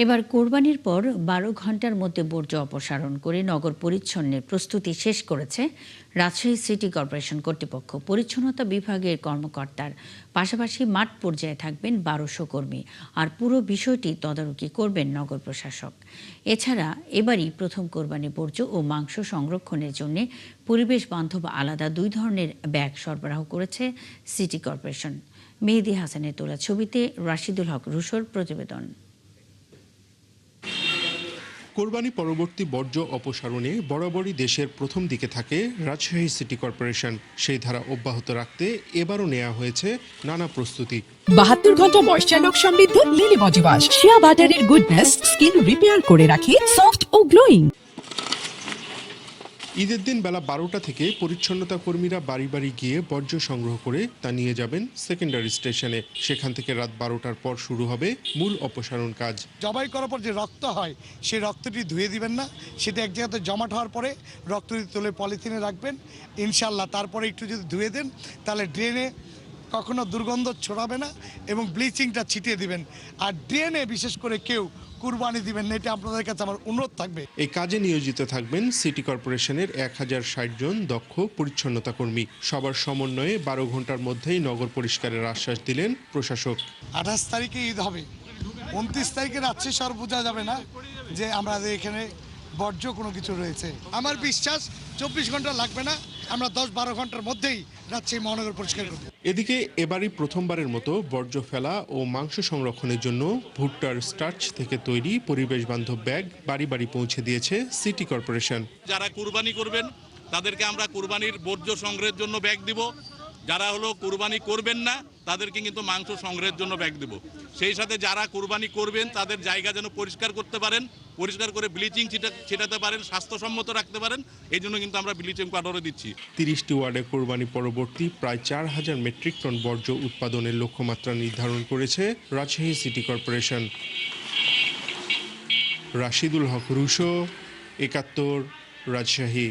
এবার কোরবানির পর ১২ ঘণ্টার মধ্যে বর্জ্য অপসারণ করে নগর পরিচ্ছন্নের প্রস্তুতি শেষ করেছে রাজশাহী সিটি কর্পোরেশন কর্তৃপক্ষ। পরিচ্ছন্নতা বিভাগের কর্মকর্তার পাশাপাশি মাঠ পর্যায়ে থাকবেন ১২০০ কর্মী, আর পুরো বিষয়টি তদারকি করবেন নগর প্রশাসক। এছাড়া এবারই প্রথম কোরবানি বর্জ্য ও মাংস সংরক্ষণের জন্য পরিবেশ বান্ধব আলাদা ২ ধরনের ব্যাগ সরবরাহ করেছে সিটি কর্পোরেশন। মেহেদী হাসানের তোলা ছবিতে রাশিদুল হক রুশোর প্রতিবেদন। কোরবানি পরবর্তী বর্জ্য অপসারণে বরাবরই দেশের প্রথম দিকে থাকে রাজশাহী সিটি কর্পোরেশন। সেই ধারা অব্যাহত রাখতে এবারও নেওয়া হয়েছে নানা প্রস্তুতি। ৭২ ঘন্টা ময়েশ্চার লক সমৃদ্ধ লিলি বডি ওয়াশ শিয়া বাটারের গুডনেস স্কিন রিপেয়ার করে রাখে সফট ও গ্লোয়িং। ঈদের দিন বেলা ১২টা থেকে পরিচ্ছন্নতা কর্মীরা বাড়ি বাড়ি গিয়ে বর্জ্য সংগ্রহ করে তা নিয়ে যাবেন সেকেন্ডারি স্টেশনে। সেখান থেকে রাত ১২টার পর শুরু হবে মূল অপসারণ কাজ। জবাই করার পর যে রক্ত হয় সেই রক্তটি ধুয়ে দিবেন না, সেটা এক জায়গাতে জমাট হওয়ার পরে রক্তটি তুলে পলিথিনে রাখবেন ইনশাল্লাহ। তারপরে একটু যদি ধুয়ে দেন তাহলে ড্রেনে কখনো দুর্গন্ধ ছড়াবে না এবং ব্লিচিংটা ছিটিয়ে দিবেন। আর ড্রেনে বিশেষ করে কেউ কুরবানি দিবেন না, এটা আপনাদের কাছে আমার অনুরোধ থাকবে। এই কাজে নিয়োজিত থাকবেন সিটি কর্পোরেশনের ১০৬০ জন দক্ষ পরিচ্ছন্নতা কর্মী। সবার সমন্বয়ে ১২ ঘন্টার মধ্যেই নগর পরিষ্কারের আশ্বাস দিলেন প্রশাসক। ২৮ তারিখে ঈদ হবে, ২৯ তারিখে রাত্রে সর বোঝা যাবে না যে আমাদের এখানে বর্জ্য কোনো কিছু রয়েছে। আমার বিশ্বাস ২৪ ঘন্টা লাগবে না, আমরা ১০-১২ ঘন্টার মধ্যেই রাজশাহী মহানগর পরিষ্কার করব। এদিকে এবারই প্রথমবারের মতো বর্জ্য ফেলা ও মাংস সংরক্ষণের জন্য ভুট্টার স্টার্চ থেকে তৈরি পরিবেশ বান্ধব ব্যাগ বাড়ি বাড়ি পৌঁছে দিয়েছে সিটি কর্পোরেশন। যারা কুরবানি করবেন তাদেরকে আমরা কুরবানির বর্জ্য সংগ্রহের জন্য ব্যাগ দিব, যারা কুরবানি করবেন না তাদেরকে কিন্তু মাংস সংগ্রহের জন্য ব্যাগ দেব। সেই সাথে যারা কুরবানি করবেন তাদের জায়গা যেন পরিষ্কার করতে পারেন, পরিষ্কার করে ব্লিচিং ছিটাতে পারেন, স্বাস্থ্যসম্মত রাখতে পারেন, এই জন্য কিন্তু আমরা ব্লিচিং পাউডারও দিচ্ছি। ৩০টি ওয়ার্ডে কোরবানি পরবর্তী প্রায় ৪,০০০ মেট্রিক টন বর্জ্য উৎপাদনের লক্ষ্যমাত্রা নির্ধারণ করেছে রাজশাহী সিটি কর্পোরেশন। রাশিদুল হক রুশো, ৭১, রাজশাহী।